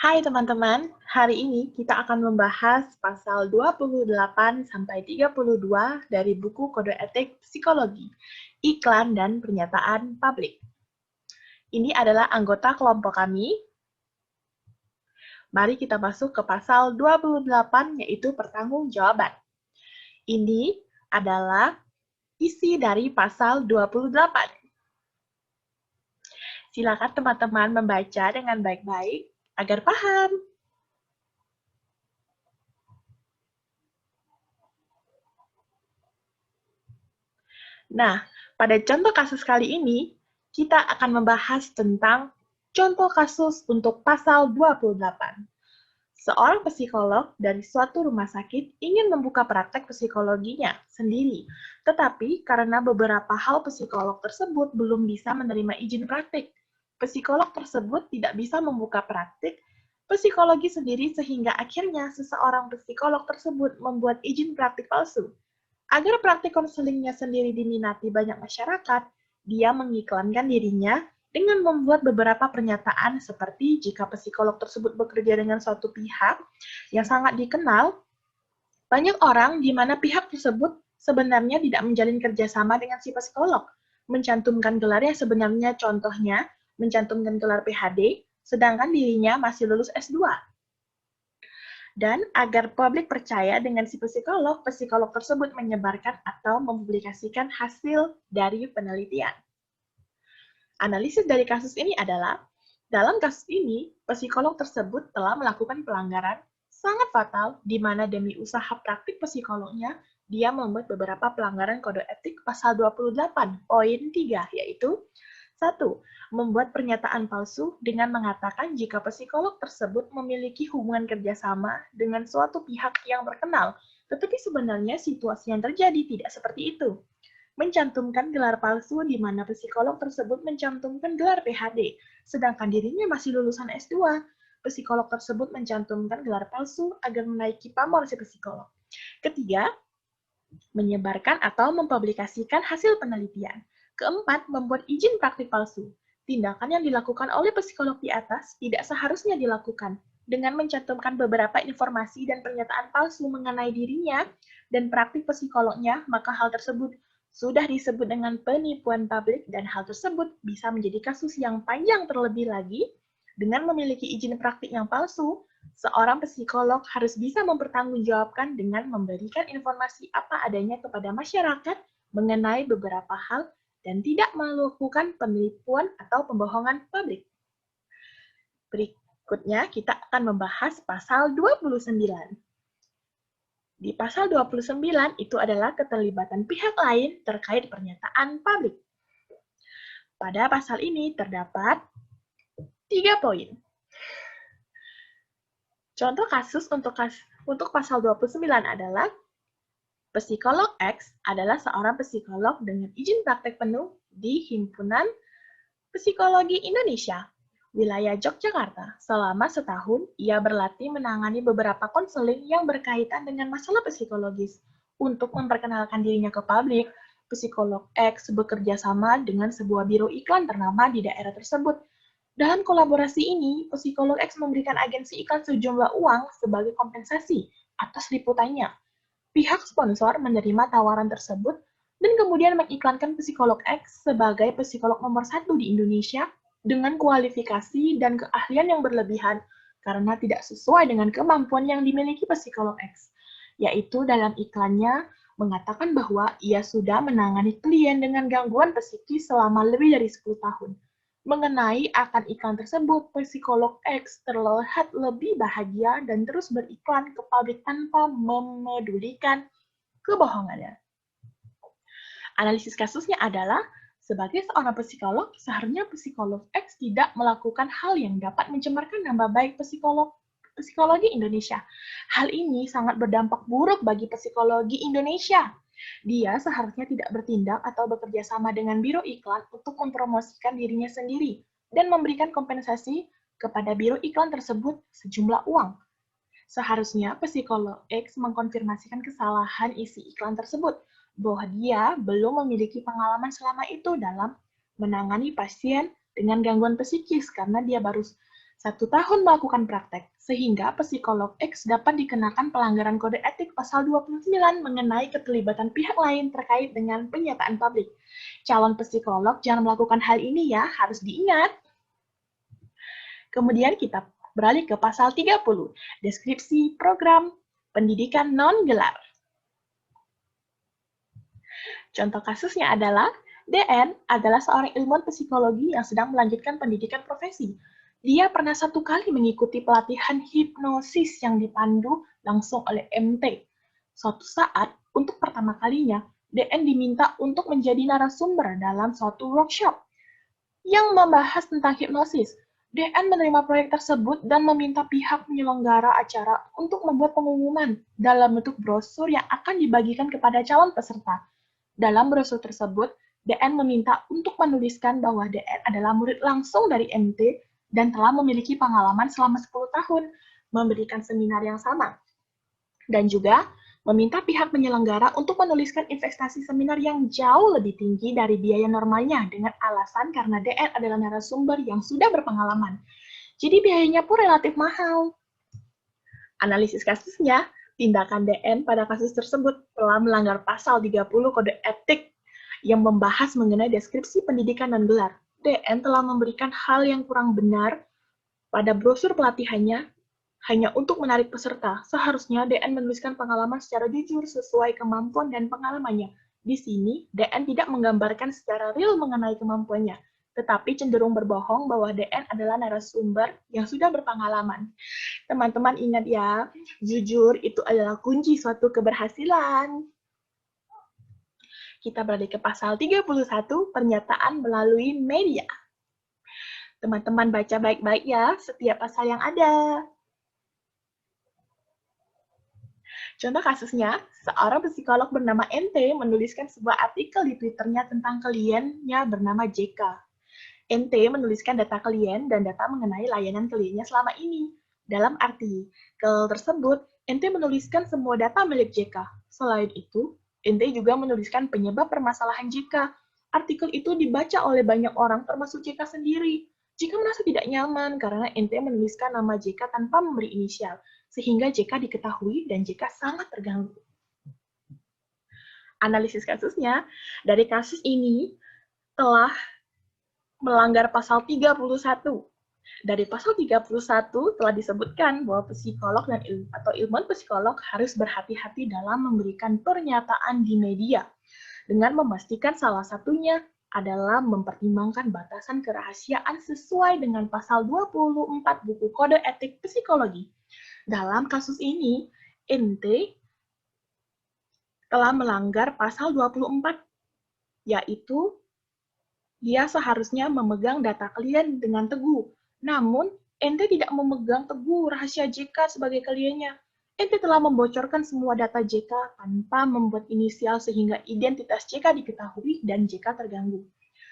Hai teman-teman, hari ini kita akan membahas pasal 28-32 dari buku Kode Etik Psikologi, Iklan dan Pernyataan Publik. Ini adalah anggota kelompok kami. Mari kita masuk ke pasal 28, yaitu pertanggungjawaban. Ini adalah isi dari pasal 28. Silakan teman-teman membaca dengan baik-baik agar paham. Nah, pada contoh kasus kali ini, kita akan membahas tentang contoh kasus untuk pasal 28. Seorang psikolog dari suatu rumah sakit ingin membuka praktek psikologinya sendiri, tetapi karena beberapa hal psikolog tersebut belum bisa menerima izin praktik, psikolog tersebut tidak bisa membuka praktik psikologi sendiri sehingga akhirnya seseorang psikolog tersebut membuat izin praktik palsu. Agar praktik konselingnya sendiri diminati banyak masyarakat, dia mengiklankan dirinya dengan membuat beberapa pernyataan seperti jika psikolog tersebut bekerja dengan suatu pihak yang sangat dikenal, banyak orang di mana pihak tersebut sebenarnya tidak menjalin kerjasama dengan si psikolog, mencantumkan gelar yang sebenarnya contohnya mencantumkan gelar PhD, sedangkan dirinya masih lulus S2. Dan agar publik percaya dengan si psikolog, psikolog tersebut menyebarkan atau mempublikasikan hasil dari penelitian. Analisis dari kasus ini adalah, dalam kasus ini, psikolog tersebut telah melakukan pelanggaran sangat fatal di mana demi usaha praktik psikolognya, dia membuat beberapa pelanggaran kode etik pasal 28.3, yaitu 1. Membuat pernyataan palsu dengan mengatakan jika psikolog tersebut memiliki hubungan kerjasama dengan suatu pihak yang terkenal, tetapi sebenarnya situasi yang terjadi tidak seperti itu. Mencantumkan gelar palsu di mana psikolog tersebut mencantumkan gelar PhD, sedangkan dirinya masih lulusan S2. Psikolog tersebut mencantumkan gelar palsu agar menaiki pamor si psikolog. Ketiga, menyebarkan atau mempublikasikan hasil penelitian. Keempat, membuat izin praktik palsu. Tindakan yang dilakukan oleh psikolog di atas tidak seharusnya dilakukan. Dengan mencantumkan beberapa informasi dan pernyataan palsu mengenai dirinya dan praktik psikolognya, maka hal tersebut sudah disebut dengan penipuan publik dan hal tersebut bisa menjadi kasus yang panjang terlebih lagi. Dengan memiliki izin praktik yang palsu, seorang psikolog harus bisa mempertanggungjawabkan dengan memberikan informasi apa adanya kepada masyarakat mengenai beberapa hal dan tidak melakukan penipuan atau pembohongan publik. Berikutnya, kita akan membahas pasal 29. Di pasal 29 itu adalah keterlibatan pihak lain terkait pernyataan publik. Pada pasal ini terdapat 3 poin. Contoh kasus untuk pasal 29 adalah psikolog X adalah seorang psikolog dengan izin praktek penuh di Himpunan Psikologi Indonesia, wilayah Yogyakarta. Selama setahun, ia berlatih menangani beberapa konseling yang berkaitan dengan masalah psikologis. Untuk memperkenalkan dirinya ke publik, psikolog X bekerja sama dengan sebuah biro iklan ternama di daerah tersebut. Dalam kolaborasi ini, psikolog X memberikan agensi iklan sejumlah uang sebagai kompensasi atas liputannya. Pihak sponsor menerima tawaran tersebut dan kemudian mengiklankan psikolog X sebagai psikolog nomor 1 di Indonesia dengan kualifikasi dan keahlian yang berlebihan karena tidak sesuai dengan kemampuan yang dimiliki psikolog X, yaitu dalam iklannya mengatakan bahwa ia sudah menangani klien dengan gangguan psikis selama lebih dari 10 tahun. Mengenai akan iklan tersebut, psikolog X terlihat lebih bahagia dan terus beriklan ke publik tanpa memedulikan kebohongannya. Analisis kasusnya adalah, sebagai seorang psikolog, seharusnya psikolog X tidak melakukan hal yang dapat mencemarkan nama baik psikologi Indonesia. Hal ini sangat berdampak buruk bagi psikologi Indonesia. Dia seharusnya tidak bertindak atau bekerja sama dengan biro iklan untuk mempromosikan dirinya sendiri dan memberikan kompensasi kepada biro iklan tersebut sejumlah uang. Seharusnya psikolog X mengkonfirmasikan kesalahan isi iklan tersebut, bahwa dia belum memiliki pengalaman selama itu dalam menangani pasien dengan gangguan psikis karena dia baru 1 tahun melakukan praktek, sehingga psikolog X dapat dikenakan pelanggaran kode etik pasal 29 mengenai keterlibatan pihak lain terkait dengan pernyataan publik. Calon psikolog jangan melakukan hal ini ya, harus diingat. Kemudian kita beralih ke pasal 30, deskripsi program pendidikan non-gelar. Contoh kasusnya adalah, DN adalah seorang ilmuwan psikologi yang sedang melanjutkan pendidikan profesi. Dia pernah 1 kali mengikuti pelatihan hipnosis yang dipandu langsung oleh MT. Suatu saat, untuk pertama kalinya, DN diminta untuk menjadi narasumber dalam suatu workshop yang membahas tentang hipnosis. DN menerima proyek tersebut dan meminta pihak penyelenggara acara untuk membuat pengumuman dalam bentuk brosur yang akan dibagikan kepada calon peserta. Dalam brosur tersebut, DN meminta untuk menuliskan bahwa DN adalah murid langsung dari MT dan telah memiliki pengalaman selama 10 tahun memberikan seminar yang sama. Dan juga meminta pihak penyelenggara untuk menuliskan investasi seminar yang jauh lebih tinggi dari biaya normalnya dengan alasan karena DN adalah narasumber yang sudah berpengalaman. Jadi biayanya pun relatif mahal. Analisis kasusnya, tindakan DN pada kasus tersebut telah melanggar pasal 30 Kode Etik yang membahas mengenai deskripsi pendidikan dan gelar. DN telah memberikan hal yang kurang benar pada brosur pelatihannya hanya untuk menarik peserta. Seharusnya DN menuliskan pengalaman secara jujur sesuai kemampuan dan pengalamannya. Di sini, DN tidak menggambarkan secara real mengenai kemampuannya, tetapi cenderung berbohong bahwa DN adalah narasumber yang sudah berpengalaman. Teman-teman ingat ya, jujur itu adalah kunci suatu keberhasilan. Kita beralih ke pasal 31, pernyataan melalui media. Teman-teman baca baik-baik ya setiap pasal yang ada. Contoh kasusnya, seorang psikolog bernama NT menuliskan sebuah artikel di Twitternya tentang kliennya bernama JK. NT menuliskan data klien dan data mengenai layanan kliennya selama ini. Dalam artikel tersebut, NT menuliskan semua data milik JK. Selain itu, NT juga menuliskan penyebab permasalahan JK. Artikel itu dibaca oleh banyak orang termasuk JK sendiri. JK merasa tidak nyaman karena NT menuliskan nama JK tanpa memberi inisial, sehingga JK diketahui dan JK sangat terganggu. Analisis kasusnya, dari kasus ini telah melanggar pasal 31. Dari pasal 31 telah disebutkan bahwa psikolog dan atau ilmuwan psikolog harus berhati-hati dalam memberikan pernyataan di media, dengan memastikan salah satunya adalah mempertimbangkan batasan kerahasiaan sesuai dengan pasal 24 buku Kode Etik Psikologi. Dalam kasus ini, NT telah melanggar pasal 24, yaitu dia seharusnya memegang data klien dengan teguh. Namun, NT tidak memegang teguh rahasia JK sebagai kliennya. NT telah membocorkan semua data JK tanpa membuat inisial sehingga identitas JK diketahui dan JK terganggu.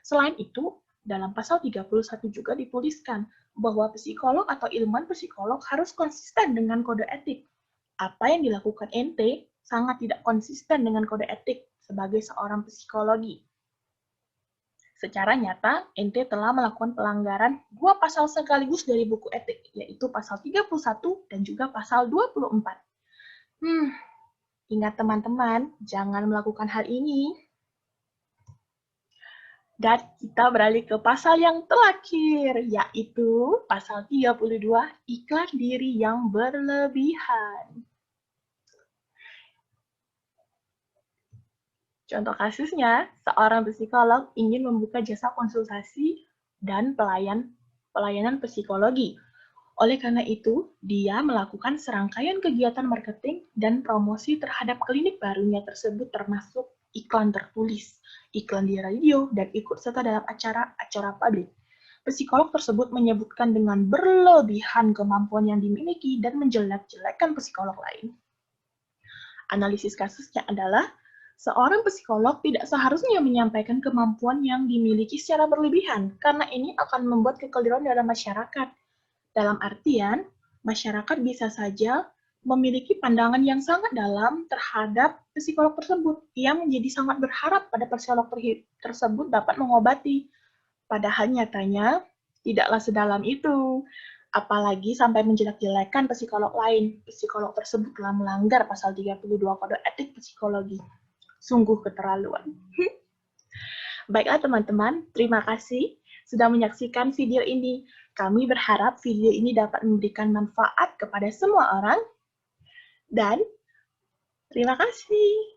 Selain itu, dalam pasal 31 juga dituliskan bahwa psikolog atau ilmuwan psikolog harus konsisten dengan kode etik. Apa yang dilakukan NT sangat tidak konsisten dengan kode etik sebagai seorang psikologi. Secara nyata, NT telah melakukan pelanggaran 2 pasal sekaligus dari buku etik, yaitu pasal 31 dan juga pasal 24. Ingat teman-teman, jangan melakukan hal ini. Dan kita beralih ke pasal yang terakhir, yaitu pasal 32, iklan diri yang berlebihan. Contoh kasusnya, seorang psikolog ingin membuka jasa konsultasi dan pelayanan psikologi. Oleh karena itu, dia melakukan serangkaian kegiatan marketing dan promosi terhadap klinik barunya tersebut termasuk iklan tertulis, iklan di radio, dan ikut serta dalam acara-acara publik. Psikolog tersebut menyebutkan dengan berlebihan kemampuan yang dimiliki dan menjelek-jelekkan psikolog lain. Analisis kasusnya adalah, seorang psikolog tidak seharusnya menyampaikan kemampuan yang dimiliki secara berlebihan, karena ini akan membuat kekeliruan dalam masyarakat. Dalam artian, masyarakat bisa saja memiliki pandangan yang sangat dalam terhadap psikolog tersebut. Ia menjadi sangat berharap pada psikolog tersebut dapat mengobati. Padahal nyatanya tidaklah sedalam itu. Apalagi sampai menjelek-jelekan psikolog lain. Psikolog tersebut telah melanggar pasal 32 Kode Etik Psikologi. Sungguh keterlaluan. Baiklah teman-teman, terima kasih sudah menyaksikan video ini. Kami berharap video ini dapat memberikan manfaat kepada semua orang. Dan terima kasih.